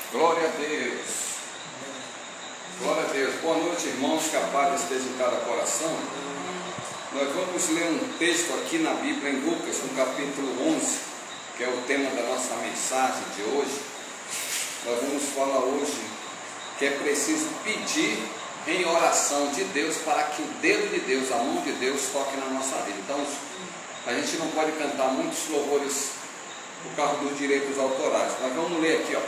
Glória a Deus. Glória a Deus. Boa noite, irmãos, que a paz esteja em cada coração. Nós vamos ler um texto aqui na Bíblia, em Lucas, no capítulo 11, que é o tema da nossa mensagem de hoje. Nós vamos falar hoje que é preciso pedir em oração de Deus para que o dedo de Deus, a mão de Deus, toque na nossa vida. Então, a gente não pode cantar muitos louvores por causa dos direitos autorais. Nós vamos ler aqui, ó.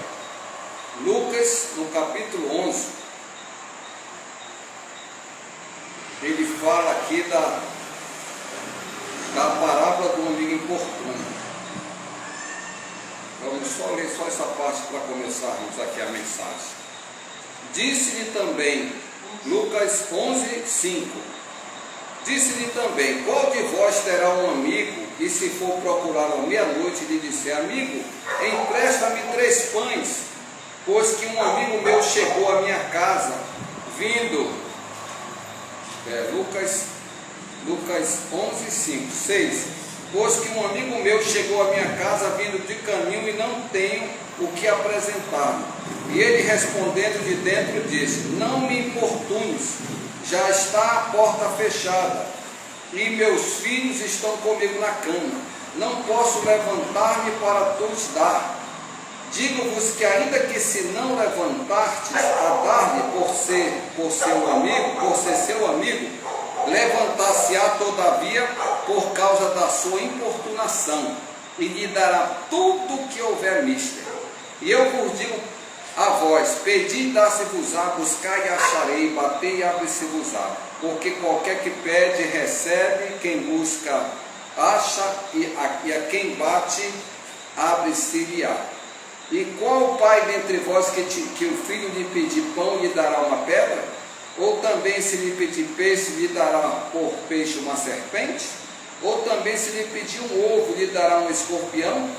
Lucas, no capítulo 11, ele fala aqui da parábola do amigo importuno. Vamos só ler só essa parte para começarmos aqui a mensagem. Disse-lhe também, Lucas 11, 5. Disse-lhe também, qual de vós terá um amigo, e se for procurar à meia-noite, lhe disser, amigo, empresta-me 3 pães, pois que um amigo meu chegou à minha casa, vindo, Lucas 11, 5, 6, pois que um amigo meu chegou à minha casa, vindo de caminho, e não tenho o que apresentar. E ele respondendo de dentro disse, não me importunes, já está a porta fechada, e meus filhos estão comigo na cama, não posso levantar-me para tu-lhes dar. Digo-vos que ainda que se não levantartes a dar-lhe por ser seu amigo, levantar-se-á todavia por causa da sua importunação, e lhe dará tudo o que houver mister. E eu vos digo a vós, pedi, dá-se-vos-á, buscai e acharei, batei e abre-se-vos-á. Porque qualquer que pede, recebe, quem busca, acha, e a quem bate, abre-se-lhe-á. E qual pai dentre vós que o filho lhe pedir pão, lhe dará uma pedra? Ou também se lhe pedir peixe, lhe dará por peixe uma serpente? Ou também se lhe pedir um ovo, lhe dará um escorpião?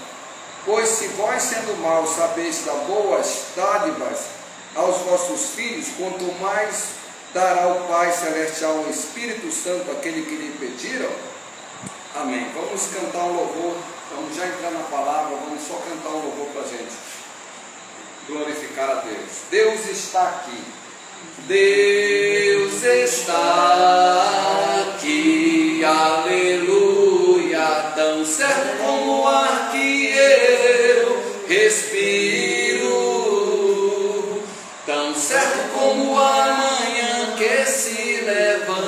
Pois se vós, sendo maus, sabeis dar boas dádivas aos vossos filhos, quanto mais dará o Pai Celestial o Espírito Santo àquele que lhe pediram? Amém. Vamos cantar um louvor, vamos já entrar na palavra, vamos só cantar um louvor para a gente glorificar a Deus. Deus está aqui. Deus está aqui, aleluia, tão certo como o ar que eu respiro, tão certo como a manhã que se levanta,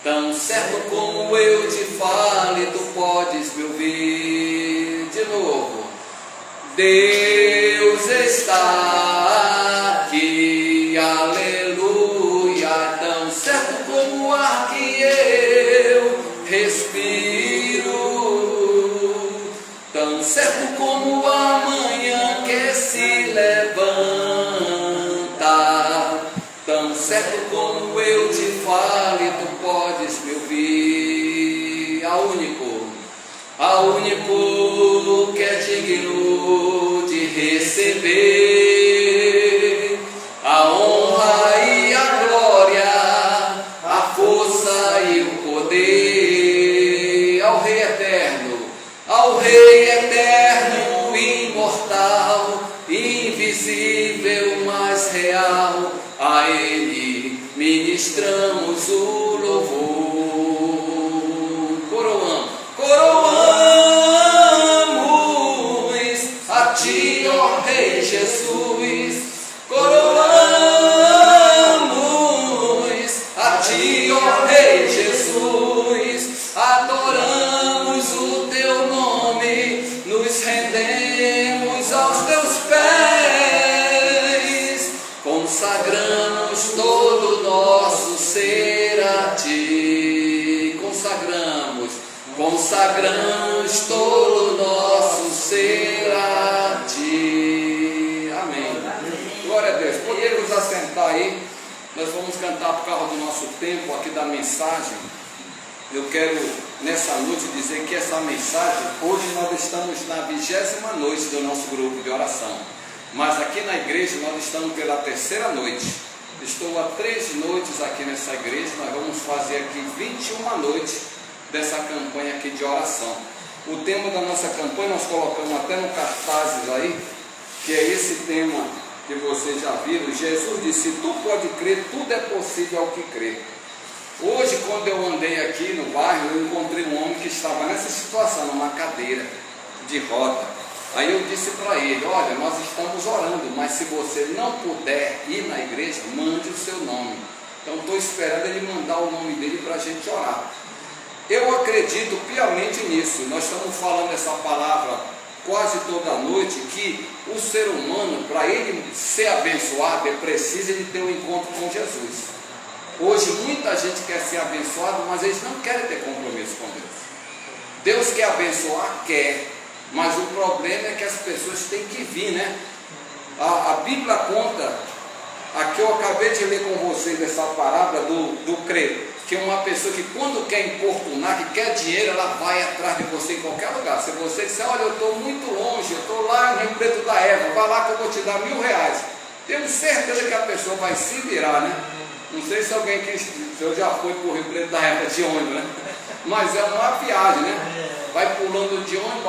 tão certo como eu te falo e tu podes me ouvir. De novo, Deus está aqui, aleluia, tão certo como o ar que eu respiro, tão certo como a manhã que se levanta, tão certo como eu te falo e tu podes me ouvir. Ao único que é digno de receber a honra e a glória, a força e o poder, ao Rei eterno, imortal, invisível, mas real, a Ele ministramos o louvor. Coroamos a Ti, ó Rei Jesus, coroamos a Ti, ó Rei Jesus, adoramos o Teu nome, nos rendemos aos Teus pés, consagramos todo o nosso ser a Ti, consagramos todo o nosso ser a Ti. Amém. Glória a Deus. Podemos assentar aí. Nós vamos cantar por causa do nosso tempo aqui da mensagem. Eu quero nessa noite dizer que essa mensagem, hoje nós estamos na 20ª noite do nosso grupo de oração, mas aqui na igreja nós estamos pela 3ª noite. Estou há 3 noites aqui nessa igreja. Nós vamos fazer aqui 21 noites dessa campanha aqui de oração. O tema da nossa campanha nós colocamos até no cartazes aí, que é esse tema que vocês já viram. Jesus disse: se tu pode crer, tudo é possível ao que crê. Hoje, quando eu andei aqui no bairro, eu encontrei um homem que estava nessa situação, numa cadeira de roda. Aí eu disse para ele: olha, nós estamos orando, mas se você não puder ir na igreja, mande o seu nome. Então estou esperando ele mandar o nome dele para a gente orar. Eu acredito piamente nisso. Nós estamos falando essa palavra quase toda noite, que o ser humano, para ele ser abençoado, ele precisa de ter um encontro com Jesus. Hoje muita gente quer ser abençoado, mas eles não querem ter compromisso com Deus. Deus quer abençoar? Quer. Mas o problema é que as pessoas têm que vir, né? A Bíblia conta, aqui eu acabei de ler com vocês essa parábola do crer, que é uma pessoa que quando quer importunar, que quer dinheiro, ela vai atrás de você em qualquer lugar. Se você disser: olha, eu estou muito longe, eu estou lá no Rio Preto da Eva, vai lá que eu vou te dar R$1.000. Tenho certeza que a pessoa vai se virar, né? Não sei se alguém que eu já foi para o Rio Preto da Eva de ônibus, né? Mas é uma viagem, né? Vai pulando de ônibus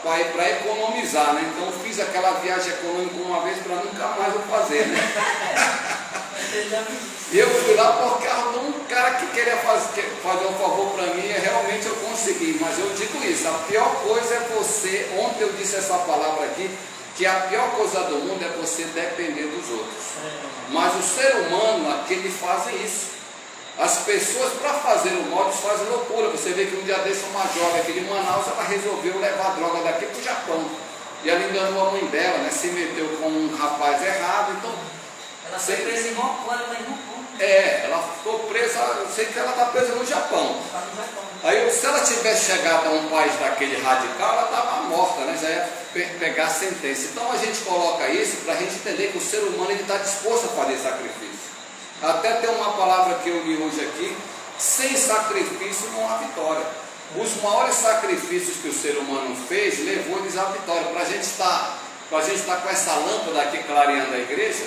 para economizar, né? Então eu fiz aquela viagem econômica uma vez para nunca mais eu fazer, né? E eu fui lá porque um cara que queria fazer um favor para mim, realmente eu consegui. Mas eu digo isso: a pior coisa é você, ontem eu disse essa palavra aqui, que a pior coisa do mundo é você depender dos outros. Mas o ser humano, aqueles fazem isso. As pessoas, para fazer o mal, eles fazem loucura. Você vê que um dia desse uma jovem aqui de Manaus, ela resolveu levar droga daqui para o Japão. E ela enganou a mãe dela, né? Se meteu com um rapaz errado. Então, ela foi presa em Hong Kong, ela está em Hong Kong. ela ficou presa, eu sei que ela está presa no Japão. Aí, se ela tivesse chegado a um país daquele radical, ela estava morta, né? Já ia pegar a sentença. Então a gente coloca isso para a gente entender que o ser humano está disposto a fazer sacrifício. Até tem uma palavra que eu li hoje aqui: sem sacrifício não há vitória. Os maiores sacrifícios que o ser humano fez levou eles à vitória. Para a gente estar com essa lâmpada aqui clareando a igreja,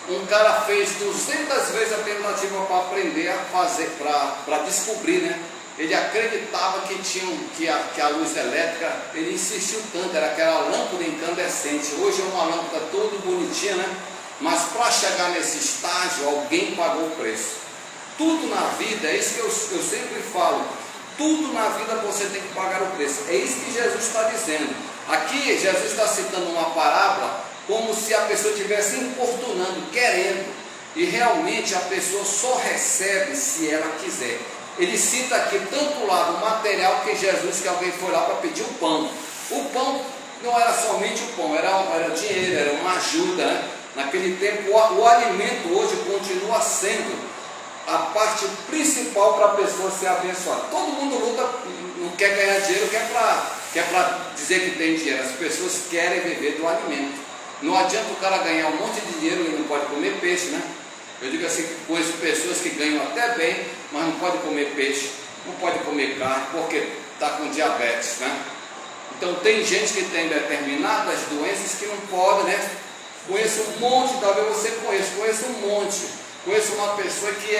um cara fez 200 vezes a tentativa para aprender a fazer, para descobrir, né? Ele acreditava que a luz elétrica, ele insistiu tanto, era aquela lâmpada incandescente. Hoje é uma lâmpada toda bonitinha, né? Mas para chegar nesse estágio, alguém pagou o preço. Tudo na vida, é isso que eu sempre falo, tudo na vida você tem que pagar o preço. É isso que Jesus está dizendo. Aqui Jesus está citando uma parábola como se a pessoa estivesse importunando, querendo, e realmente a pessoa só recebe se ela quiser. Ele cita aqui tanto o lado material, que Jesus, que alguém foi lá para pedir o pão. O pão não era somente o pão, era dinheiro, era uma ajuda, né? Naquele tempo, o alimento hoje continua sendo a parte principal para a pessoa ser abençoada. Todo mundo luta, não quer ganhar dinheiro, quer para dizer que tem dinheiro. As pessoas querem viver do alimento. Não adianta o cara ganhar um monte de dinheiro e não pode comer peixe, né? Eu digo assim, conheço pessoas que ganham até bem, mas não pode comer peixe, não pode comer carne, porque está com diabetes, né? Então tem gente que tem determinadas doenças que não pode, né? Conheço um monte, talvez você conheça um monte. Conheço uma pessoa que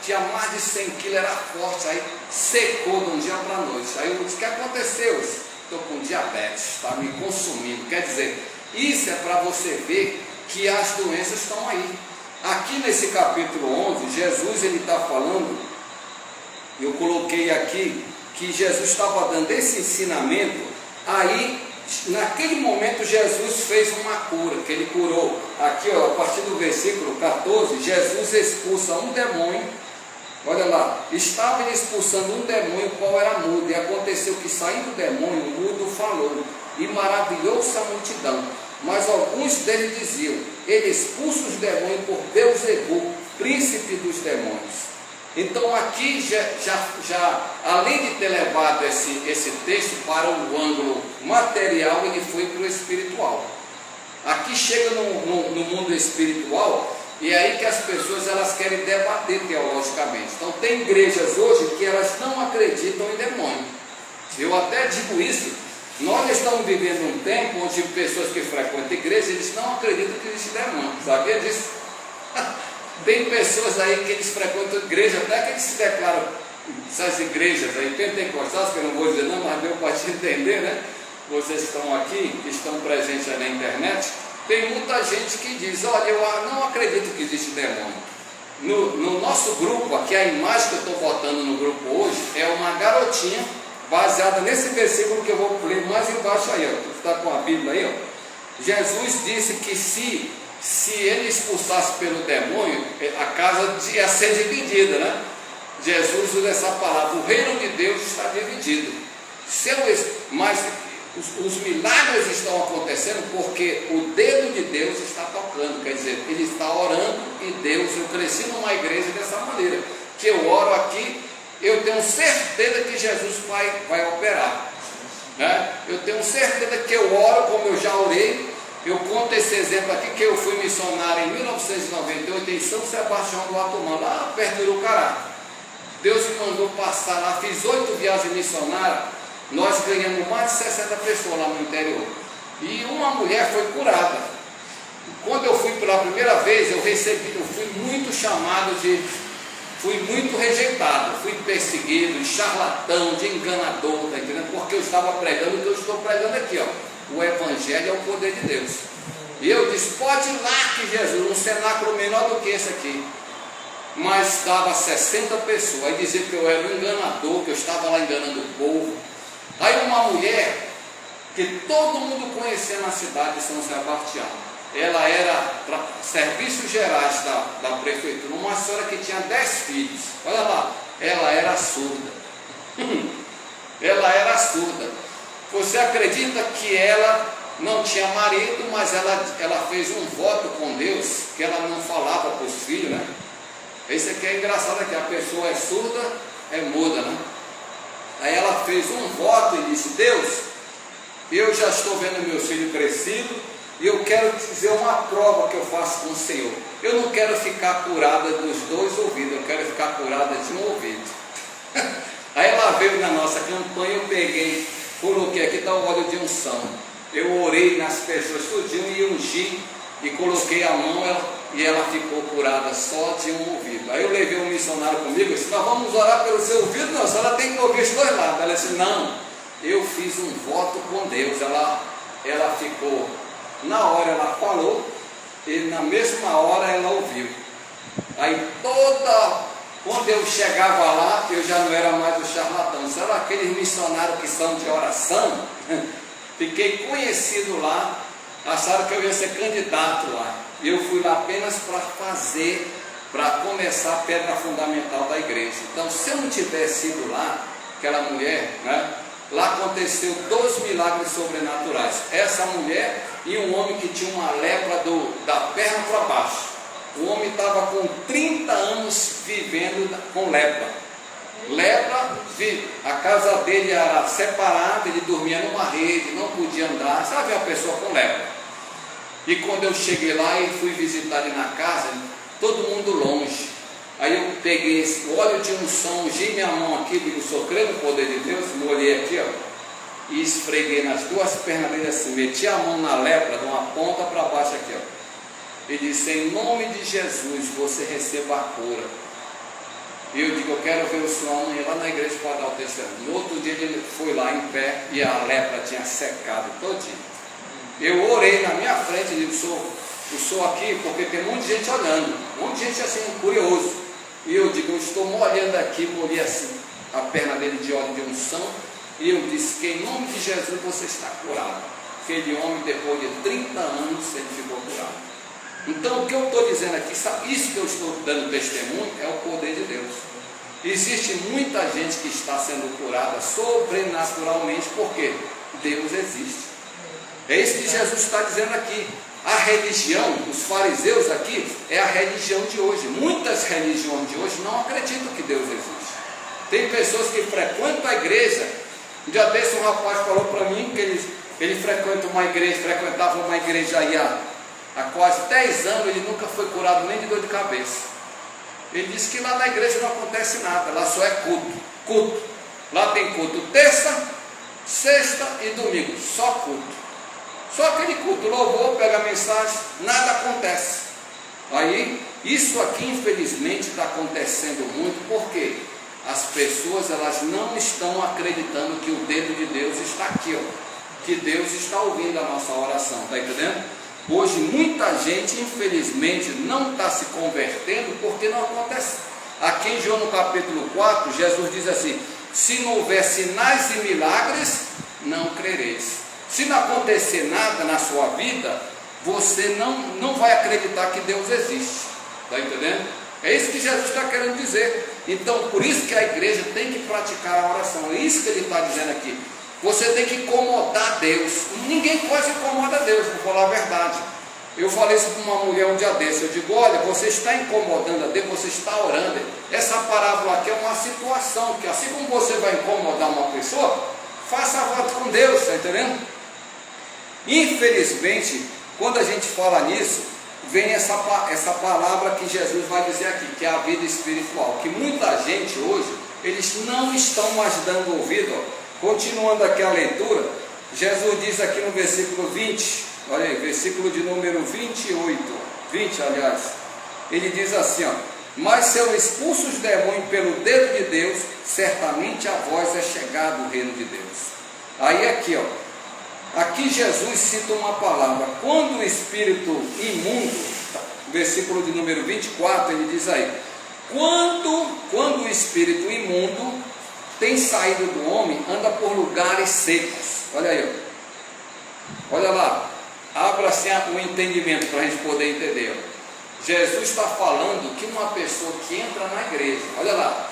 tinha mais de 100 quilos, era forte, aí secou de um dia para a noite. Aí eu disse: o que aconteceu? Estou com diabetes, está me consumindo. Quer dizer, isso é para você ver que as doenças estão aí. Aqui nesse capítulo 11, Jesus está falando, eu coloquei aqui, que Jesus estava dando esse ensinamento. Aí, naquele momento, Jesus fez uma cura, que ele curou. Aqui, ó, a partir do versículo 14, Jesus expulsa um demônio. Olha lá: estava ele expulsando um demônio, qual era mudo, e aconteceu que, saindo o demônio, o mudo falou, e maravilhou-se a multidão. Mas alguns deles diziam: ele expulsa os demônios por Beelzebul, príncipe dos demônios. Então aqui já além de ter levado esse texto para o ângulo material, ele foi para o espiritual. Aqui chega no mundo espiritual, e é aí que as pessoas elas querem debater teologicamente. Então tem igrejas hoje que elas não acreditam em demônio. Eu até digo isso: nós estamos vivendo um tempo onde pessoas que frequentam igreja, eles não acreditam que existe demônio. Sabia disso? Tem pessoas aí que eles frequentam igreja, até que eles se declaram essas igrejas aí, pentecostais, que eu não vou dizer não, mas deu para te entender, né? Vocês estão aqui, que estão presentes aí na internet, tem muita gente que diz, olha, eu não acredito que existe demônio. No nosso grupo, aqui a imagem que eu estou botando no grupo hoje, é uma garotinha, baseada nesse versículo que eu vou ler mais embaixo aí, ó. Tu está com a Bíblia aí, ó. Jesus disse que se ele expulsasse pelo demônio, a casa ia ser dividida, né? Jesus usa essa palavra, o reino de Deus está dividido. Mas os milagres estão acontecendo porque o dedo de Deus está tocando, quer dizer, ele está orando e Deus, eu cresci numa igreja dessa maneira, que eu oro aqui, eu tenho certeza que Jesus vai operar, né? Eu tenho certeza que eu oro como eu já orei. Eu conto esse exemplo aqui, que eu fui missionário em 1998 em São Sebastião do Atumã, lá perto do Urucará. Deus me mandou passar lá, fiz 8 viagens missionárias, nós ganhamos mais de 60 pessoas lá no interior. E uma mulher foi curada. Quando eu fui pela primeira vez, eu fui muito chamado fui muito rejeitado, fui perseguido, de charlatão, de enganador, tá entendendo? Porque eu estava pregando o que eu estou pregando aqui, ó. O Evangelho é o poder de Deus. E eu disse, pode ir lá que Jesus, um cenáculo menor do que esse aqui. Mas dava 60 pessoas, aí dizia que eu era um enganador, que eu estava lá enganando o povo. Aí uma mulher, que todo mundo conhecia na cidade de São Sebastião, ela era serviços gerais da prefeitura, uma senhora que tinha 10 filhos, olha lá, ela era surda. Ela era surda. Você acredita que ela não tinha marido, mas ela fez um voto com Deus, que ela não falava para os filhos, né? Esse aqui é engraçado, que a pessoa é surda, é muda, né? Aí ela fez um voto e disse, Deus, eu já estou vendo meus filhos crescidos, e eu quero dizer uma prova que eu faço com o Senhor. Eu não quero ficar curada dos 2 ouvidos, eu quero ficar curada de um ouvido. Aí ela veio na nossa campanha, eu peguei, coloquei, aqui está o óleo de unção. Eu orei nas pessoas tudinho e ungi, e coloquei a mão, e ela ficou curada só de um ouvido. Aí eu levei um missionário comigo e disse, nós vamos orar pelo seu ouvido? Não, a senhora tem que ouvir os 2 lados. Ela disse, não, eu fiz um voto com Deus. Ela ficou, na hora ela falou, e na mesma hora ela ouviu. Aí quando eu chegava lá, eu já não era mais o charlatão, só aqueles missionários que são de oração. Fiquei conhecido lá, acharam que eu ia ser candidato lá. Eu fui lá apenas para começar a pedra fundamental da igreja. Então, se eu não tivesse ido lá, aquela mulher, né, lá aconteceu 2 milagres sobrenaturais. Essa mulher e um homem que tinha uma lepra da perna para baixo. O homem estava com 30 anos vivendo com lepra. A casa dele era separada, ele dormia numa rede, não podia andar, sabe, uma pessoa com lepra. E quando eu cheguei lá e fui visitar ele na casa, todo mundo longe. Aí eu peguei esse óleo de unção, ungi minha mão aqui, digo, sou crendo no poder de Deus, molhei aqui, ó, e esfreguei nas 2 pernas dele assim, meti a mão na lepra, de uma ponta para baixo aqui, ó. E disse, em nome de Jesus, você receba a cura. E eu digo, eu quero ver o senhor amanhã lá na igreja para dar o testemunho. No outro dia ele foi lá em pé e a lepra tinha secado todinho. Eu orei na minha frente e digo, eu sou aqui porque tem um monte de gente olhando, um monte de gente assim, curioso. E eu digo, eu estou molhando aqui, molhei assim a perna dele de óleo de unção. E eu disse que em nome de Jesus você está curado. Aquele homem, depois de 30 anos, ele ficou curado. Então, o que eu estou dizendo aqui, sabe, isso que eu estou dando testemunho é o poder de Deus. Existe muita gente que está sendo curada sobrenaturalmente, porque Deus existe. É isso que Jesus está dizendo aqui. A religião, os fariseus aqui, é a religião de hoje. Muitas religiões de hoje não acreditam que Deus existe. Tem pessoas que frequentam a igreja. Um dia desse um rapaz falou para mim que ele frequentava uma igreja aí há quase 10 anos, ele nunca foi curado nem de dor de cabeça. Ele disse que lá na igreja não acontece nada, lá só é culto. Lá tem culto terça, sexta e domingo, só culto. Só aquele culto, louvor, pega a mensagem, nada acontece. Aí, isso aqui infelizmente está acontecendo muito, porque as pessoas elas não estão acreditando que o dedo de Deus está aqui, ó, que Deus está ouvindo a nossa oração, está entendendo? Hoje muita gente, infelizmente, não está se convertendo porque não acontece. Aqui em João no capítulo 4, Jesus diz assim: se não houver sinais e milagres, não crereis. Se não acontecer nada na sua vida, você não vai acreditar que Deus existe, está entendendo? É isso que Jesus está querendo dizer. Então, por isso que a igreja tem que praticar a oração. É isso que ele está dizendo aqui. Você tem que incomodar Deus. Ninguém quase incomoda Deus, vou falar a verdade. Eu falei isso para uma mulher um dia desse. Eu digo: olha, você está incomodando a Deus, você está orando. Essa parábola aqui é uma situação que, assim como você vai incomodar uma pessoa, faça voto com Deus, está entendendo? Infelizmente, quando a gente fala nisso, vem essa palavra que Jesus vai dizer aqui, que é a vida espiritual, que muita gente hoje, eles não estão mais dando ouvido, ó. Continuando aqui a leitura, Jesus diz aqui no versículo 20, olha aí, versículo de número 20, aliás, ele diz assim, ó: mas se eu expulso os demônios pelo dedo de Deus, certamente a vós é chegado o reino de Deus. Aí aqui, ó, aqui Jesus cita uma palavra: quando o espírito imundo, versículo de número 24, ele diz aí: quando o espírito imundo tem saído do homem, anda por lugares secos. Olha aí, ó. Olha lá, abra assim o entendimento para a gente poder entender, ó. Jesus está falando que uma pessoa que entra na igreja, olha lá,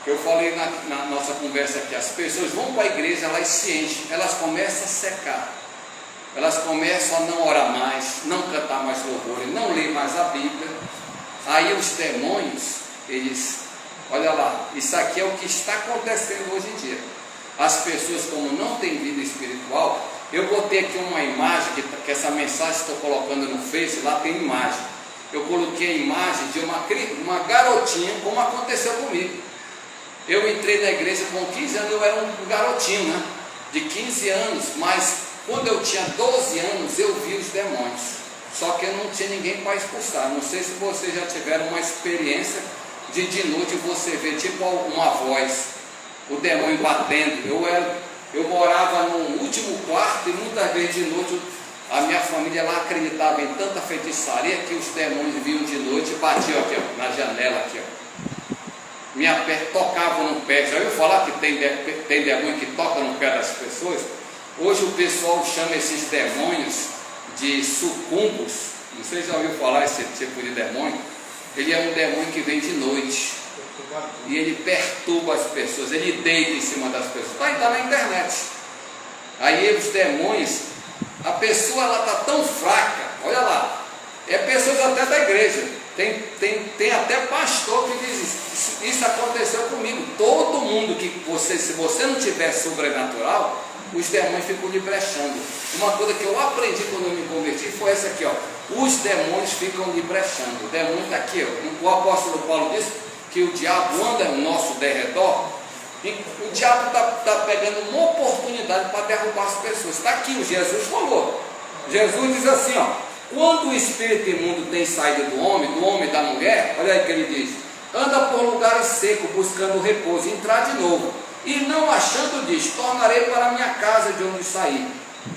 eu falei na nossa conversa aqui, as pessoas vão para a igreja, elas se enchem, elas começam a secar, elas começam a não orar mais, não cantar mais louvores, não ler mais a Bíblia. Aí os demônios, eles, olha lá, isso aqui é o que está acontecendo hoje em dia. As pessoas, como não têm vida espiritual, eu botei aqui uma imagem, que essa mensagem que estou colocando no Face, lá tem imagem. Eu coloquei a imagem de uma garotinha, como aconteceu comigo. Eu entrei na igreja com 15 anos, eu era um garotinho, né? De 15 anos, mas quando eu tinha 12 anos, eu vi os demônios. Só que eu não tinha ninguém para expulsar. Não sei se vocês já tiveram uma experiência de noite você vê tipo uma voz, o demônio batendo. Eu morava no último quarto e muitas vezes de noite a minha família lá acreditava em tanta feitiçaria que os demônios vinham de noite e batiam aqui, ó, na janela aqui, ó. Minha pé tocava no pé. Já ouviu falar que tem demônio que toca no pé das pessoas? Hoje o pessoal chama esses demônios de sucumbos. Não sei se já ouviu falar esse tipo de demônio. Ele é um demônio que vem de noite e ele perturba as pessoas, ele deita em cima das pessoas. Está na internet. Aí os demônios, a pessoa ela está tão fraca, olha lá, é pessoas até da igreja, tem até pastor que diz: isso aconteceu comigo. Todo mundo que se você não tiver sobrenatural, os demônios ficam lhe brechando. Uma coisa que eu aprendi quando eu me converti foi essa aqui, ó: os demônios ficam lhe brechando. O demônio está aqui, ó. O apóstolo Paulo disse que o diabo anda ao nosso derredor, e o diabo está pegando uma oportunidade para derrubar as pessoas. Está aqui, o Jesus falou. Jesus diz assim, ó: quando o espírito imundo tem saído do homem e da mulher, olha aí que ele diz: anda por lugares secos, buscando repouso, entrar de novo, e não achando, diz: tornarei para a minha casa de onde saí.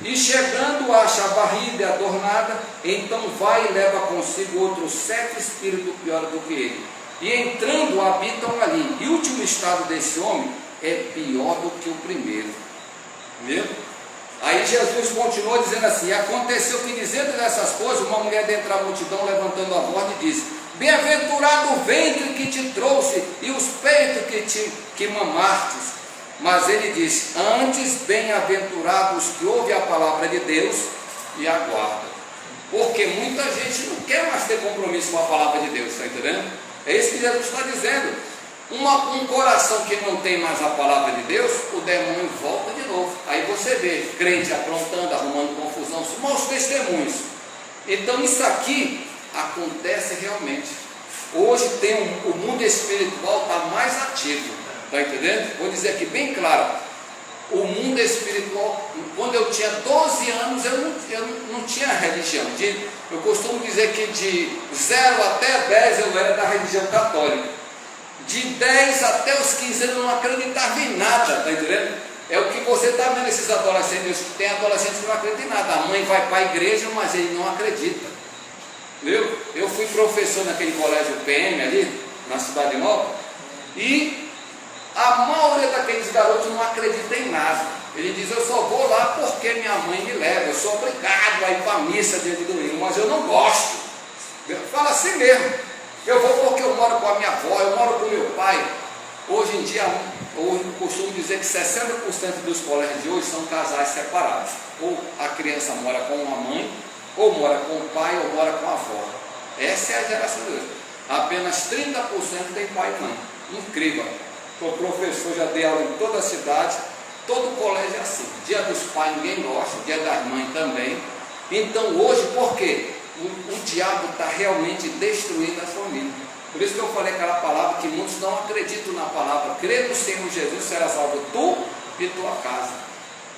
E chegando acha a barriga adornada, então vai e leva consigo outros 7 espíritos piores do que ele, e entrando habitam ali. E o último estado desse homem é pior do que o primeiro. Viu? Aí Jesus continuou dizendo assim: aconteceu que, dizendo dessas coisas, uma mulher dentre a multidão, levantando a voz, disse: bem-aventurado o ventre que te trouxe e os peitos que mamastes. Mas ele diz: antes, bem-aventurados os que ouvem a palavra de Deus e aguardam. Porque muita gente não quer mais ter compromisso com a palavra de Deus, está entendendo? É isso que Jesus está dizendo. Um coração que não tem mais a palavra de Deus, o demônio volta de novo. Aí você vê crente aprontando, arrumando confusão, maus testemunhos. Então isso aqui acontece realmente. Hoje o mundo espiritual está mais ativo. Está entendendo? Vou dizer aqui bem claro: o mundo espiritual, quando eu tinha 12 anos, eu não tinha religião. Eu costumo dizer que de 0 até 10 eu era da religião católica. De 10 até os 15 anos eu não acreditava em nada, está entendendo? É o que você está vendo esses adolescentes. Tem adolescentes que não acreditam em nada. A mãe vai para a igreja, mas ele não acredita. Entendeu? Eu fui professor naquele colégio PM ali, na Cidade Nova, e a maioria daqueles garotos não acredita em nada. Ele diz: eu só vou lá porque minha mãe me leva, eu sou obrigado a ir para a missa dia de domingo, mas eu não gosto. Fala assim mesmo: eu vou porque eu moro com a minha avó, eu moro com meu pai. Hoje em dia, eu costumo dizer que 60% dos colégios de hoje são casais separados. Ou a criança mora com uma mãe, ou mora com o pai, ou mora com a avó. Essa é a geração de hoje. Apenas 30% tem pai e mãe. Incrível. Sou professor, já dei aula em toda a cidade. Todo colégio é assim. Dia dos pais ninguém gosta, dia das mães também. Então hoje, por quê? O diabo está realmente destruindo a família. Por isso que eu falei aquela palavra que muitos não acreditam na palavra: crê no Senhor Jesus, será salvo tu e tua casa.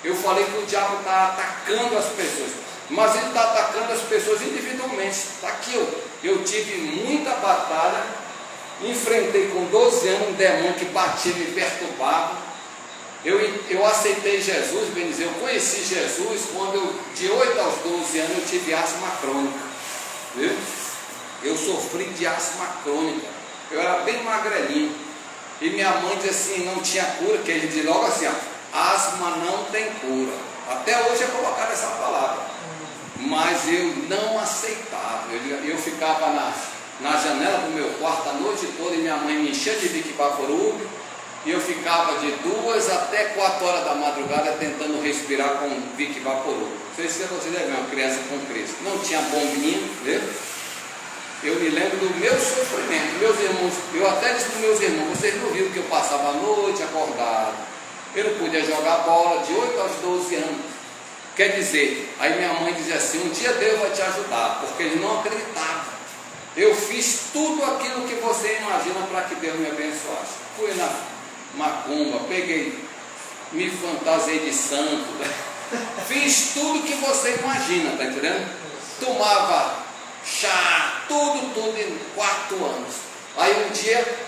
Eu falei que o diabo está atacando as pessoas, mas ele está atacando as pessoas individualmente. Está aqui, eu tive muita batalha, enfrentei com 12 anos um demônio que batia, me perturbava. Eu aceitei Jesus, bem dizer, eu conheci Jesus quando de 8 aos 12 anos eu tive asma crônica, viu? Eu sofri de asma crônica, eu era bem magrelinho, e minha mãe dizia assim: não tinha cura, que ele diz logo assim: asma não tem cura. Até hoje é colocada essa palavra, mas eu não aceitava. Eu ficava na janela do meu quarto a noite toda, e minha mãe me enchia de Vick Vaporub, e eu ficava de 2 até 4 horas da madrugada tentando respirar com Vick Vaporub. Não sei se você deve ver uma criança com crise. Não tinha bombinha, viu? Eu me lembro do meu sofrimento. Meus irmãos, eu até disse para os meus irmãos: vocês não viram que eu passava a noite acordado, eu não podia jogar bola de 8 aos 12 anos. Quer dizer, aí minha mãe dizia assim: um dia Deus vai te ajudar, porque eles não acreditavam. Eu fiz tudo aquilo que você imagina para que Deus me abençoasse. Fui na macumba, me fantasiei de santo, fiz tudo que você imagina, tá entendendo? Tomava chá, tudo em 4 anos. Aí um dia,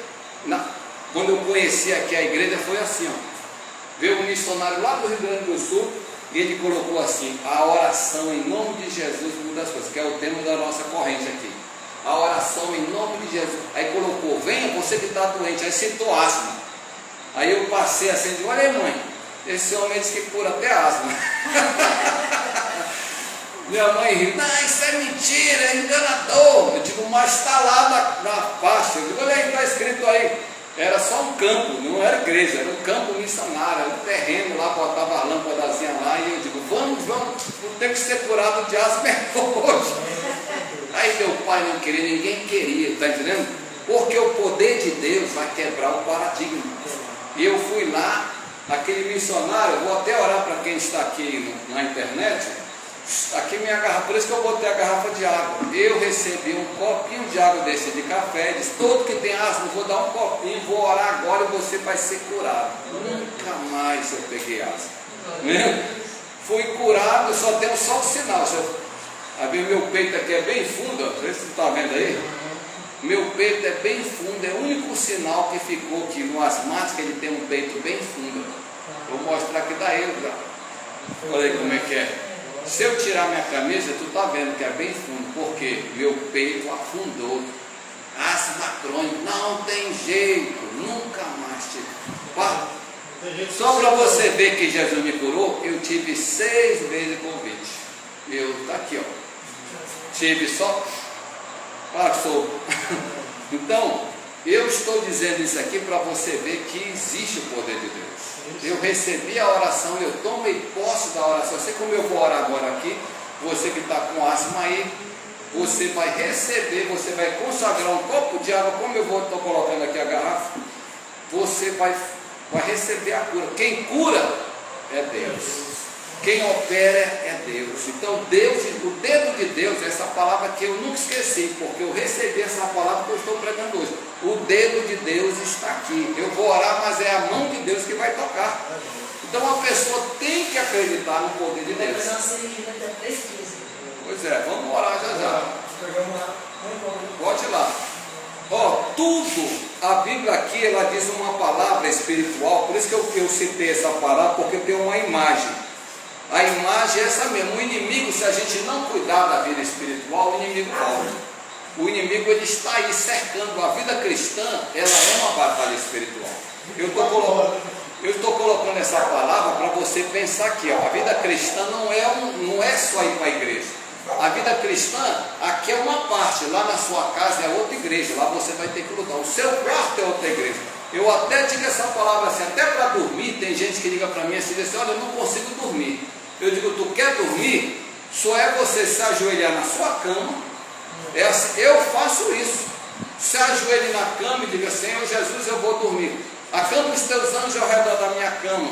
quando eu conheci aqui a igreja, foi assim, veio um missionário lá do Rio Grande do Sul, e ele colocou assim: a oração em nome de Jesus muda as coisas, que é o tema da nossa corrente aqui. A oração em nome de Jesus. Aí colocou: venha você que está doente. Aí citou asma. Aí eu passei assim e disse: olha aí, mãe, esse homem disse que cura até asma. Minha mãe riu: não, isso é mentira, é enganador. Eu digo: mas está lá na faixa. Eu digo: olha aí, está escrito aí. Era só um campo, não era igreja, era um campo missionário, era um terreno lá, botava a lâmpadazinha lá, e eu digo: vamos, tem que ser curado de asma hoje. Aí meu pai não queria, ninguém queria, está entendendo? Porque o poder de Deus vai quebrar o paradigma. E eu fui lá, aquele missionário, eu vou até orar para quem está aqui na internet. Aqui minha garrafa, por isso que eu botei a garrafa de água. Eu recebi um copinho de água desse de café, disse: todo que tem asma, vou dar um copinho, vou orar agora e você vai ser curado. Nunca mais eu peguei asma. Fui curado, só tem só o sinal. Meu peito aqui é bem fundo, não sei se você está vendo aí. Meu peito é bem fundo, é o único sinal que ficou aqui no asmático, ele tem um peito bem fundo. Vou mostrar aqui da ele, olha aí como é que é. Se eu tirar minha camisa, tu está vendo que é bem fundo, porque meu peito afundou. Asma crônica, não tem jeito, nunca mais tive. Só para você ver que Jesus me curou, eu tive 6 vezes Covid. Está aqui, tive só, passou. Então, eu estou dizendo isso aqui para você ver que existe o poder de Deus. Eu recebi a oração, eu tomei posse da oração. Assim como eu vou orar agora aqui, você que está com asma aí, você vai receber, você vai consagrar um copo de água, como eu estou colocando aqui a garrafa, você vai receber a cura. Quem cura é Deus. Quem opera é Deus. Então Deus, o dedo de Deus, essa palavra que eu nunca esqueci, porque eu recebi essa palavra que eu estou pregando hoje. O dedo de Deus está aqui. Eu vou orar, mas é a mão de Deus que vai tocar. Então a pessoa tem que acreditar no poder de Deus. Pois é, vamos orar já já. Bote lá. Tudo a Bíblia aqui, ela diz uma palavra espiritual, por isso que eu citei essa palavra, porque tem uma imagem. A imagem é essa mesmo. O inimigo, se a gente não cuidar da vida espiritual, o inimigo volta. O inimigo, ele está aí cercando. A vida cristã, ela é uma batalha espiritual. Eu estou colocando essa palavra para você pensar aqui, ó. A vida cristã não é só ir para a igreja. A vida cristã, aqui é uma parte, lá na sua casa é outra igreja, lá você vai ter que lutar. O seu quarto é outra igreja. Eu até digo essa palavra assim, até para dormir, tem gente que liga para mim assim, olha, eu não consigo dormir. Eu digo, tu quer dormir? Só é você se ajoelhar na sua cama. É assim, eu faço isso. Se ajoelhe na cama e diga, Senhor Jesus, eu vou dormir. Acampa os teus anjos ao redor da minha cama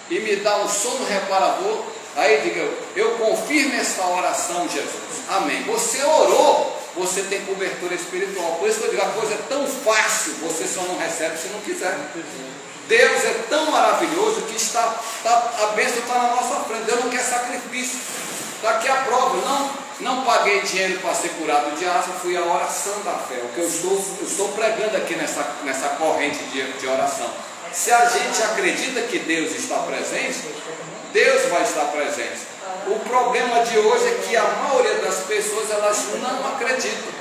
e me dá um sono reparador. Aí diga, eu confirmo essa oração, Jesus. Amém. Você orou, você tem cobertura espiritual. Por isso que eu digo, a coisa é tão fácil, você só não recebe se não quiser. Deus é tão maravilhoso que a bênção está na nossa frente. Deus não quer sacrifício. Está aqui a prova. Não paguei dinheiro para ser curado de asma, fui a oração da fé. O que eu estou pregando aqui nessa corrente de oração. Se a gente acredita que Deus está presente, Deus vai estar presente. O problema de hoje é que a maioria das pessoas, elas não acreditam.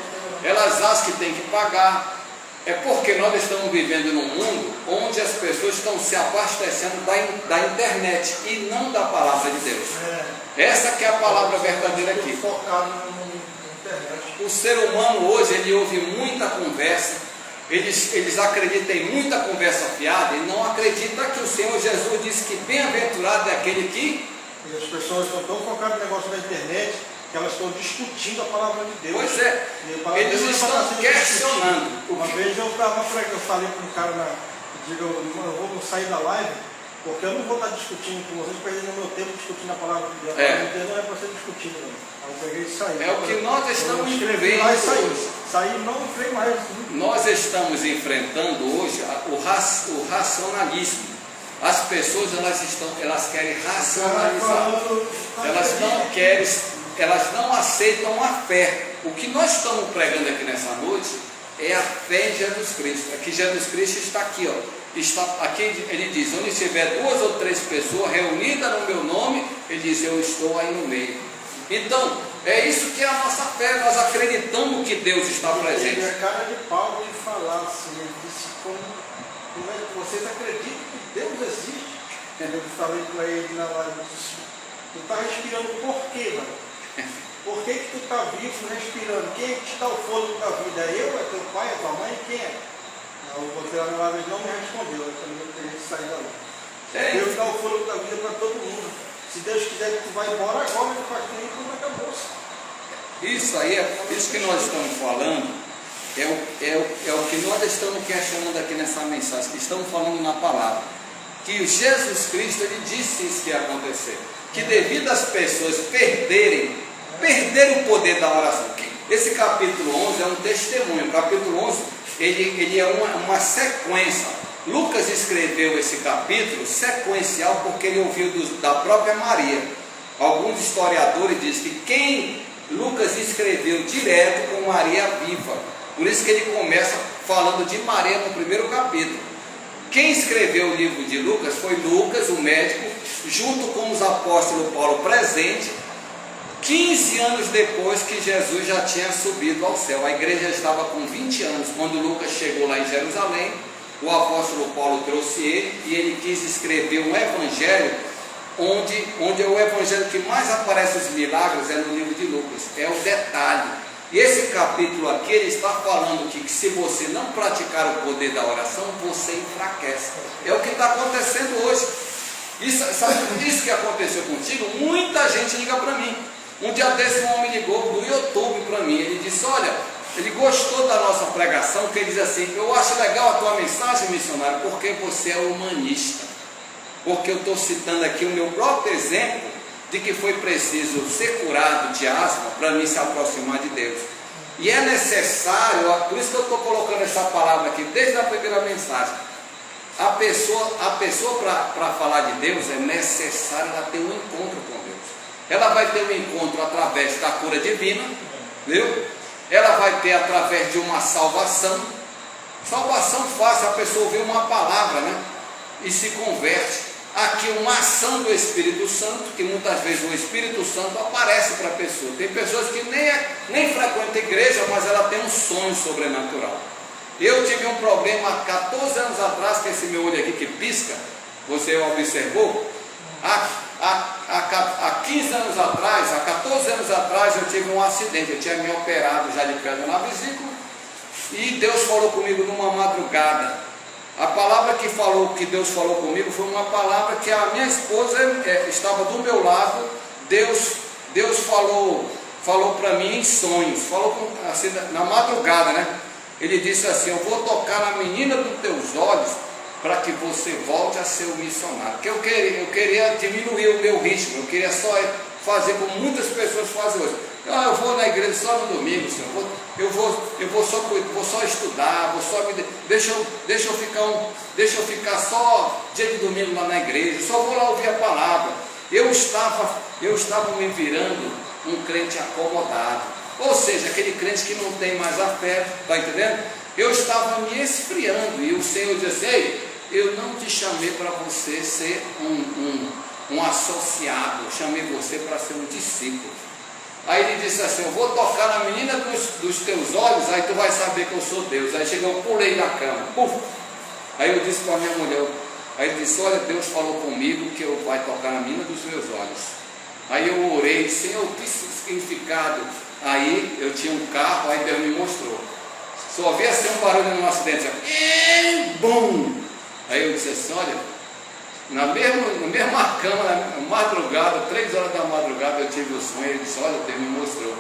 Elas acham que tem que pagar. É porque nós estamos vivendo num mundo onde as pessoas estão se abastecendo da internet e não da palavra de Deus. Essa que é a palavra verdadeira aqui. O ser humano hoje, ele ouve muita conversa, eles acreditam em muita conversa fiada e não acreditam que o Senhor Jesus disse que bem-aventurado é aquele que... E as pessoas estão tão focadas no negócio da internet que elas estão discutindo a palavra de Deus. Pois é, eles estão questionando. Uma vez eu falei para um cara, eu vou sair da live, porque eu não vou estar discutindo com vocês, perdendo meu tempo discutindo a palavra de Deus. Não é para ser discutido, não. Aí eu peguei e saí. É o que nós estamos vivendo hoje. Saí não entrei mais. Nós estamos enfrentando hoje o racionalismo. As pessoas, elas querem racionalizar. Elas não aceitam a fé. O que nós estamos pregando aqui nessa noite é a fé em Jesus Cristo. É que Jesus Cristo está aqui, ó. Aqui ele diz, onde estiver 2 ou 3 pessoas reunidas no meu nome, ele diz, eu estou aí no meio. Então, é isso que é a nossa fé. Nós acreditamos que Deus está presente. É cara de pau de falar assim, ele disse, como é que vocês acreditam que Deus existe? Eu falei para ele na live, tu está respirando por quê, mano? Por que tu está vivo, respirando? Quem te dá o fôlego da vida? É eu? É teu pai? É tua mãe? Quem é? Eu botei lá na live, ele não me respondeu. Eu também não teria que sair da live. Deus dá o fôlego da vida para todo mundo. Se Deus quiser que tu vá embora agora, ele faz nem como acabou. Isso aí, isso que nós estamos falando, é o que nós estamos questionando aqui nessa mensagem, que estamos falando na palavra. Que Jesus Cristo, ele disse isso que ia acontecer. Que devido às pessoas perderem o poder da oração. Esse capítulo 11 é um testemunho. O capítulo 11, ele é uma sequência. Lucas escreveu esse capítulo sequencial porque ele ouviu da própria Maria. Alguns historiadores dizem que quem Lucas escreveu direto com Maria viva. Por isso que ele começa falando de Maria no primeiro capítulo. Quem escreveu o livro de Lucas foi Lucas, o médico, junto com os apóstolos Paulo presente, 15 anos depois que Jesus já tinha subido ao céu. A igreja estava com 20 anos, quando Lucas chegou lá em Jerusalém, o apóstolo Paulo trouxe ele e ele quis escrever um evangelho, onde é o evangelho que mais aparece os milagres, é no livro de Lucas, é o detalhe. E esse capítulo aqui, ele está falando que se você não praticar o poder da oração, você enfraquece. É o que está acontecendo hoje. Sabe isso que aconteceu contigo? Muita gente liga para mim. Um dia desse um homem ligou no YouTube para mim. Ele disse, olha, ele gostou da nossa pregação, que ele diz assim, eu acho legal a tua mensagem, missionário, porque você é humanista. Porque eu estou citando aqui o meu próprio exemplo de que foi preciso ser curado de asma para mim se aproximar de Deus. E é necessário, por isso que eu estou colocando essa palavra aqui desde a primeira mensagem. A pessoa para falar de Deus é necessário ela ter um encontro com Deus. Ela vai ter um encontro através da cura divina, viu? Ela vai ter através de uma salvação. Salvação fácil, a pessoa ouviu uma palavra, né? E se converte. Aqui uma ação do Espírito Santo, que muitas vezes o Espírito Santo aparece para a pessoa. Tem pessoas que nem frequentam a igreja, mas ela tem um sonho sobrenatural. Eu tive um problema há 14 anos atrás, com esse meu olho aqui que pisca, você observou? Há 15 anos atrás, há 14 anos atrás, eu tive um acidente. Eu tinha me operado já de pedra na vesícula, e Deus falou comigo numa madrugada. A palavra que Deus falou comigo foi uma palavra que a minha esposa estava do meu lado. Deus falou para mim em sonhos, falou assim, na madrugada, né? Ele disse assim: eu vou tocar na menina dos teus olhos para que você volte a ser um missionário. Porque eu queria diminuir o meu ritmo, eu queria só fazer como muitas pessoas fazem hoje. Eu vou na igreja só no domingo, Senhor. Eu vou só estudar, deixa eu ficar só dia de domingo lá na igreja, só vou lá ouvir a palavra. Eu estava me virando um crente acomodado, ou seja, aquele crente que não tem mais a fé, está entendendo? Eu estava me esfriando, e o Senhor disse: ei, eu não te chamei para você ser um associado, eu chamei você para ser um discípulo. Aí ele disse assim: eu vou tocar na menina dos teus olhos, aí tu vai saber que eu sou Deus. Aí chegou, eu pulei da cama, puf. Aí eu disse para a minha mulher, aí ele disse: olha, Deus falou comigo que eu vai tocar na menina dos meus olhos. Aí eu orei: Senhor, que significado? Aí eu tinha um carro, aí Deus me mostrou. Só ouvi assim um barulho num acidente, assim, bum! Aí eu disse assim: olha, na mesma cama, na madrugada, 3 horas da madrugada, eu tive o sonho. Ele disse: olha, Deus me mostrou,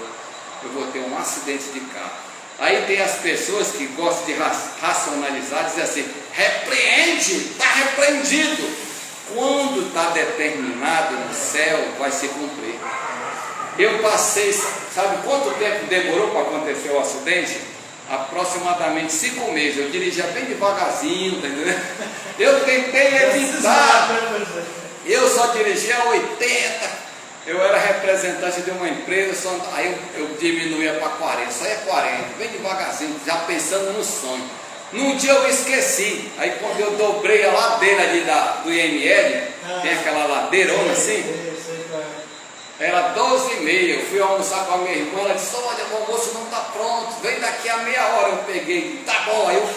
eu vou ter um acidente de carro. Aí tem as pessoas que gostam de racionalizar, dizem assim: repreende, está repreendido. Quando está determinado no céu, vai se cumprir. Eu passei, sabe quanto tempo demorou para acontecer o acidente? Aproximadamente 5 meses. Eu dirigia bem devagarzinho, tá entendendo? Eu tentei evitar. Eu só dirigia 80. Eu era representante de uma empresa, aí eu diminuía para 40, só ia 40, bem devagarzinho, já pensando no sonho. Num dia eu esqueci. Aí quando eu dobrei a ladeira ali do IML, tem aquela ladeirona assim, era 12h30, eu fui almoçar com a minha irmã, ela disse: olha, o almoço não está pronto, vem daqui a meia hora. Eu peguei, tá bom. Aí eu,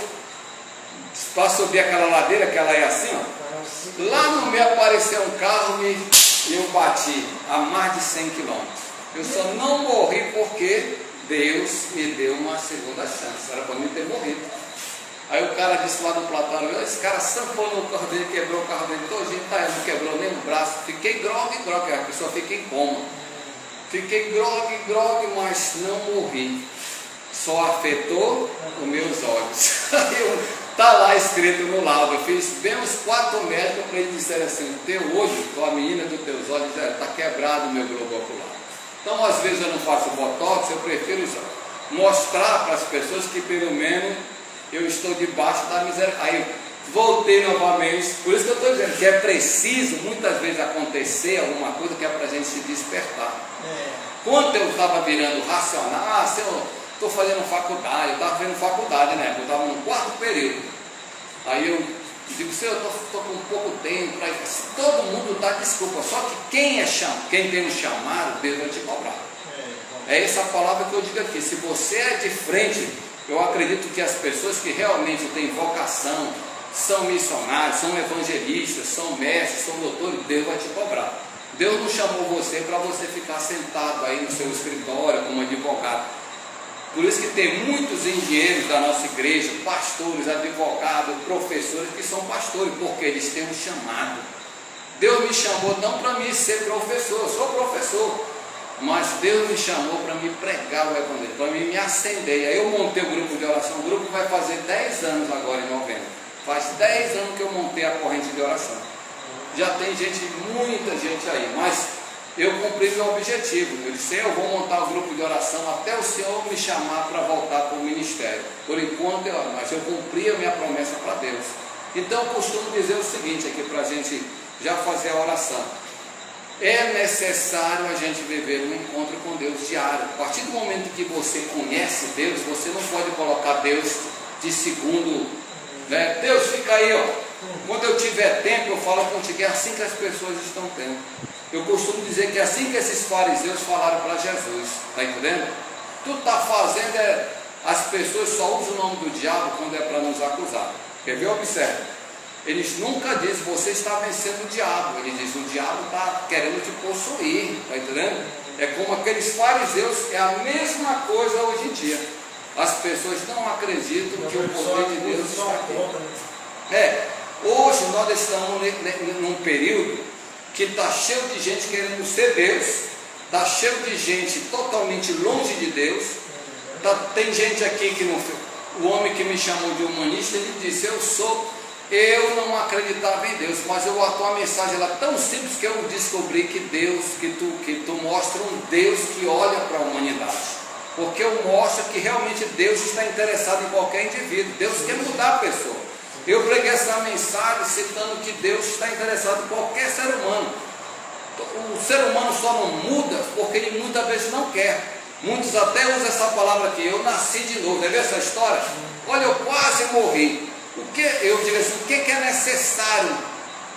para subir aquela ladeira, que ela é assim, ó, lá no meio apareceu um carro e eu bati a mais de 100 km. Eu só não morri porque Deus me deu uma segunda chance, era para mim ter morrido. Aí o cara disse lá no platão: esse cara sampou no carro dele, quebrou o carro dele todinho, não quebrou nem o braço. Fiquei grogue, a pessoa fica em coma. Fiquei grogue, mas não morri. Só afetou os meus olhos. Está lá escrito no laudo. Eu fiz bem uns 4 médicos para eles disserem assim: teu olho, a menina dos teus olhos, está quebrado o meu globo ocular. Então às vezes eu não faço botox, eu prefiro mostrar para as pessoas que pelo menos eu estou debaixo da misericórdia. Aí voltei novamente. Por isso que eu estou dizendo que é preciso muitas vezes acontecer alguma coisa que é para a gente se despertar. Quando eu estava virando racional, Senhor, estou fazendo faculdade, eu estava fazendo faculdade, né? Eu estava no 4º período. Aí eu digo: Senhor, eu estou com pouco tempo. Todo mundo dá desculpa, só que quem tem um chamado, Deus vai te cobrar. É essa palavra que eu digo aqui. Se você é de frente, eu acredito que as pessoas que realmente têm vocação, são missionários, são evangelistas, são mestres, são doutores, Deus vai te cobrar. Deus não chamou você para você ficar sentado aí no seu escritório como advogado. Por isso que tem muitos engenheiros da nossa igreja, pastores, advogados, professores que são pastores, porque eles têm um chamado. Deus me chamou não para mim ser professor, eu sou professor, mas Deus me chamou para me pregar o evangelho, para me acender. Aí eu montei o grupo de oração. O grupo vai fazer 10 anos agora em novembro. Faz 10 anos que eu montei a corrente de oração. Já tem muita gente aí, mas eu cumpri meu objetivo. Eu disse: eu vou montar o grupo de oração até o Senhor me chamar para voltar para o ministério. Por enquanto, mas eu cumpri a minha promessa para Deus. Então eu costumo dizer o seguinte aqui para a gente já fazer a oração: é necessário a gente viver um encontro com Deus diário. A partir do momento que você conhece Deus, você não pode colocar Deus de segundo, né? Deus, fica aí, ó. Quando eu tiver tempo, eu falo contigo. É assim que as pessoas estão tendo. Eu costumo dizer que é assim que esses fariseus falaram para Jesus. Está entendendo? Tu está fazendo, as pessoas só usam o nome do diabo quando é para nos acusar. Quer ver? Observe. Eles nunca dizem, você está vencendo o diabo. Ele diz, o diabo está querendo te possuir. Está entendendo? É como aqueles fariseus, é a mesma coisa hoje em dia. As pessoas não acreditam que o poder de Deus está aqui. Hoje nós estamos num período que está cheio de gente querendo ser Deus, está cheio de gente totalmente longe de Deus. Tem gente aqui que o homem que me chamou de humanista, ele disse, eu não acreditava em Deus, mas a tua mensagem era tão simples que eu descobri que Deus, que tu mostra um Deus que olha para a humanidade. Porque eu mostro que realmente Deus está interessado em qualquer indivíduo. Deus quer mudar a pessoa. Eu preguei essa mensagem citando que Deus está interessado em qualquer ser humano. O ser humano só não muda porque ele muitas vezes não quer. Muitos até usam essa palavra aqui, eu nasci de novo. Deve ver essa história? Olha, eu quase morri. Eu digo assim, o que é necessário?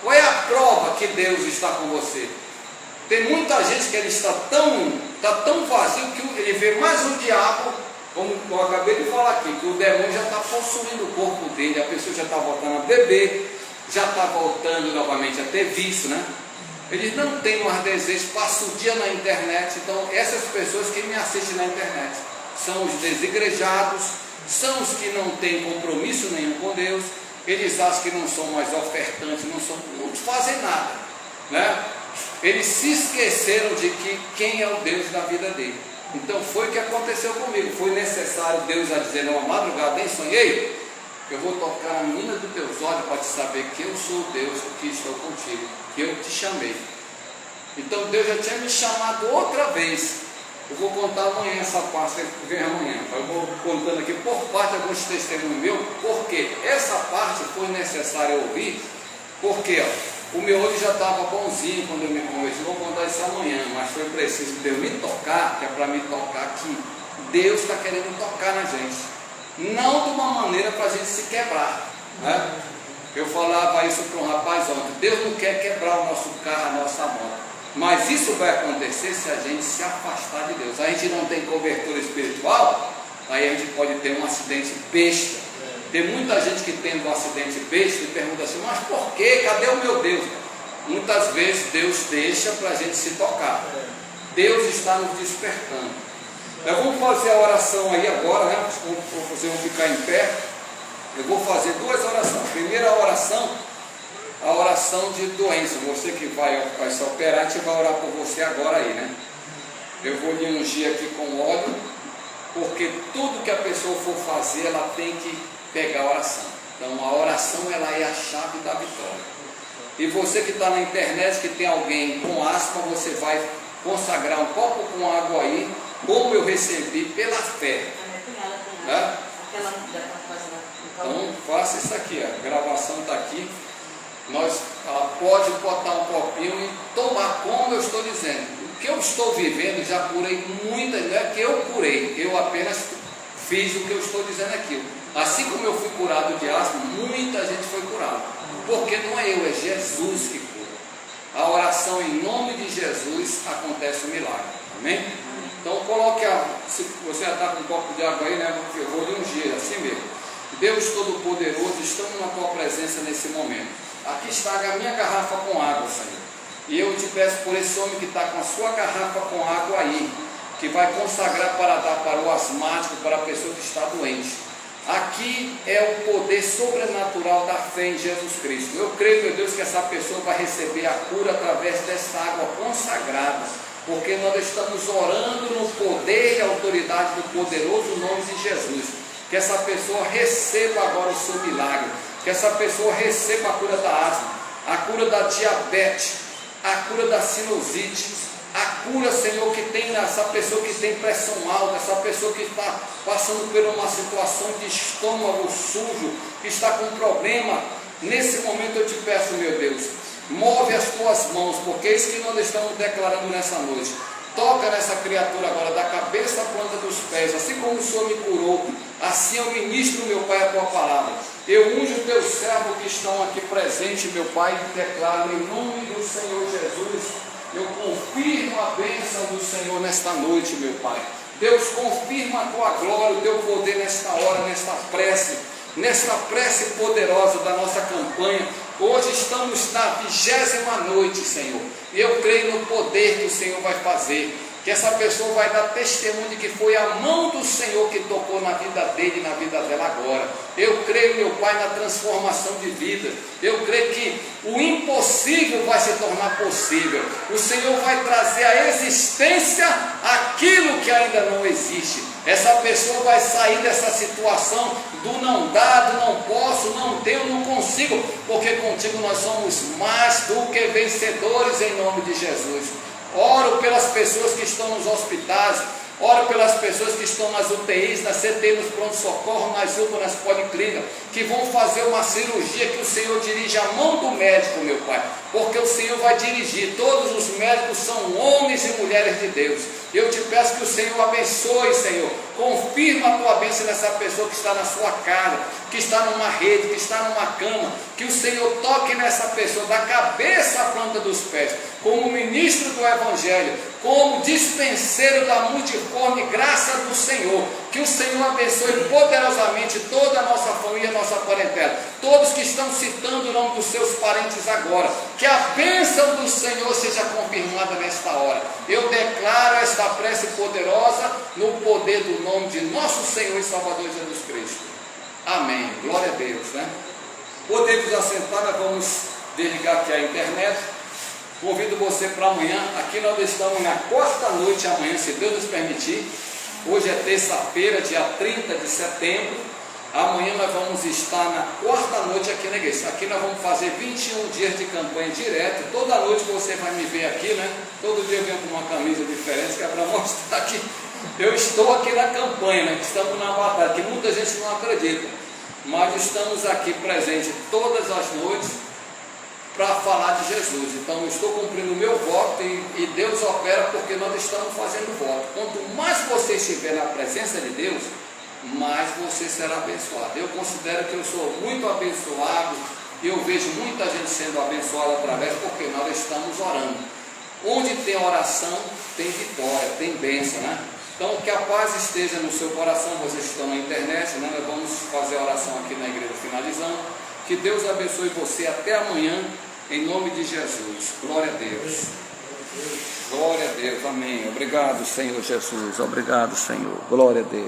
Qual é a prova que Deus está com você? Tem muita gente que ele está tão vazio que ele vê mais o diabo, como eu acabei de falar aqui, que o demônio já está possuindo o corpo dele, a pessoa já está voltando a beber, já está voltando novamente a ter vício, né? Eles não têm mais desejo, passam o dia na internet. Então essas pessoas que me assistem na internet são os desigrejados, são os que não têm compromisso nenhum com Deus. Eles acham que não são mais ofertantes, não fazem nada, né? Eles se esqueceram de quem é o Deus da vida dele. Então foi o que aconteceu comigo. Foi necessário Deus a dizer numa madrugada, nem sonhei, eu vou tocar a menina dos teus olhos para te saber que eu sou o Deus que estou contigo, que eu te chamei. Então Deus já tinha me chamado outra vez. Eu vou contar amanhã essa parte, vem amanhã. Eu vou contando aqui por parte de alguns testemunhos meus, porque essa parte foi necessário ouvir, porque o meu olho já estava bonzinho quando eu me converti. Vou contar isso amanhã, mas foi preciso Deus me tocar, que é para me tocar que Deus está querendo tocar na gente. Não de uma maneira para a gente se quebrar, né? Eu falava isso para um rapaz ontem, Deus não quer quebrar o nosso carro, a nossa moto, mas isso vai acontecer se a gente se afastar de Deus. A gente não tem cobertura espiritual, aí a gente pode ter um acidente besta. Tem muita gente que tem um acidente besta e pergunta assim, mas por quê? Cadê o meu Deus? Muitas vezes Deus deixa para a gente se tocar. Deus está nos despertando. Nós vamos fazer a oração aí agora, né? Vocês vão ficar em pé. Eu vou fazer duas orações. A primeira oração, a oração de doença. Você que vai se operar, a gente vai orar por você agora aí, né? Eu vou lhe ungir aqui com óleo, porque tudo que a pessoa for fazer, ela tem que pegar a oração. Então a oração, ela é a chave da vitória. E você que está na internet, que tem alguém com asma, você vai consagrar um copo com água aí, como eu recebi pela fé. Né? Então faça isso aqui, a gravação está aqui. Ela pode botar um copinho e tomar, como eu estou dizendo. O que eu estou vivendo, já curei muitas, não é que eu curei, eu apenas fiz o que eu estou dizendo aqui. Assim como eu fui curado de asma, muita gente foi curada. Porque não é eu, é Jesus que cura. A oração em nome de Jesus acontece o milagre. Amém? Então coloque se você já está com um copo de água aí, né? Eu vou lhe ungir, assim mesmo. Deus Todo-Poderoso, estamos na tua presença nesse momento. Aqui está a minha garrafa com água, Senhor. E eu te peço por esse homem que está com a sua garrafa com água aí, que vai consagrar para dar para o asmático, para a pessoa que está doente. Aqui é o poder sobrenatural da fé em Jesus Cristo. Eu creio, meu Deus, que essa pessoa vai receber a cura através dessa água consagrada, porque nós estamos orando no poder e autoridade do poderoso nome de Jesus. Que essa pessoa receba agora o seu milagre, que essa pessoa receba a cura da asma, a cura da diabetes, a cura da sinusite, a cura, Senhor, que tem essa pessoa que tem pressão alta, essa pessoa que está passando por uma situação de estômago sujo, que está com problema. Nesse momento eu te peço, meu Deus, move as tuas mãos, porque é isso que nós estamos declarando nessa noite. Toca nessa criatura agora, da cabeça à planta dos pés. pés, assim como o Senhor me curou, assim eu ministro, meu Pai, a tua palavra. Eu unjo os teus servos que estão aqui presentes, meu Pai, e declaro em nome do Senhor Jesus, eu confirmo a bênção do Senhor nesta noite, meu Pai. Deus, confirma a tua glória, o teu poder nesta hora, nesta prece poderosa da nossa campanha. Hoje estamos na 20ª noite, Senhor, e eu creio no poder que o Senhor vai fazer, que essa pessoa vai dar testemunho de que foi a mão do Senhor que tocou na vida dele e na vida dela agora. Eu creio, meu Pai, na transformação de vida. Eu creio que o impossível vai se tornar possível. O Senhor vai trazer à existência aquilo que ainda não existe. Essa pessoa vai sair dessa situação do não dá, do não posso, não tenho, não consigo, porque contigo nós somos mais do que vencedores em nome de Jesus. Oro pelas pessoas que estão nos hospitais, oro pelas pessoas que estão nas UTIs, nas CTI, nos pronto-socorro, nas UPA, nas policlínicas, que vão fazer uma cirurgia, que o Senhor dirige a mão do médico, meu Pai, porque o Senhor vai dirigir. Todos os médicos são homens e mulheres de Deus. Eu te peço que o Senhor abençoe, Senhor, confirma a tua bênção nessa pessoa que está na sua casa, que está numa rede, que está numa cama, que o Senhor toque nessa pessoa, da cabeça à planta dos pés, como ministro do Evangelho, como dispenseiro da multiforme graça do Senhor, que o Senhor abençoe poderosamente toda a nossa família, nossa parentela, todos que estão citando o nome dos seus parentes agora, que a bênção do Senhor seja confirmada nesta hora. Eu declaro esta prece poderosa no poder do nome de nosso Senhor e Salvador Jesus Cristo. Amém. Glória a Deus, né? Podemos assentar, nós vamos desligar aqui a internet. Convido você para amanhã. Aqui nós estamos na quarta noite amanhã, se Deus nos permitir. Hoje é terça-feira, dia 30 de setembro. Amanhã nós vamos estar na quarta noite aqui na igreja. Aqui nós vamos fazer 21 dias de campanha direto. Toda noite você vai me ver aqui, né? Todo dia eu venho com uma camisa diferente, que é para mostrar que eu estou aqui na campanha, né? Estamos na batalha, que muita gente não acredita. Mas estamos aqui presentes todas as noites para falar de Jesus. Então eu estou cumprindo o meu voto e Deus opera porque nós estamos fazendo voto. Quanto mais você estiver na presença de Deus, mais você será abençoado. Eu considero que eu sou muito abençoado e eu vejo muita gente sendo abençoada através, porque nós estamos orando. Onde tem oração, tem vitória, tem bênção, né? Então que a paz esteja no seu coração. Vocês estão na internet, né? Nós vamos fazer a oração aqui na igreja finalizando. Que Deus abençoe você até amanhã, em nome de Jesus. Glória a Deus. Glória a Deus, amém. Obrigado, Senhor Jesus. Obrigado, Senhor. Glória a Deus.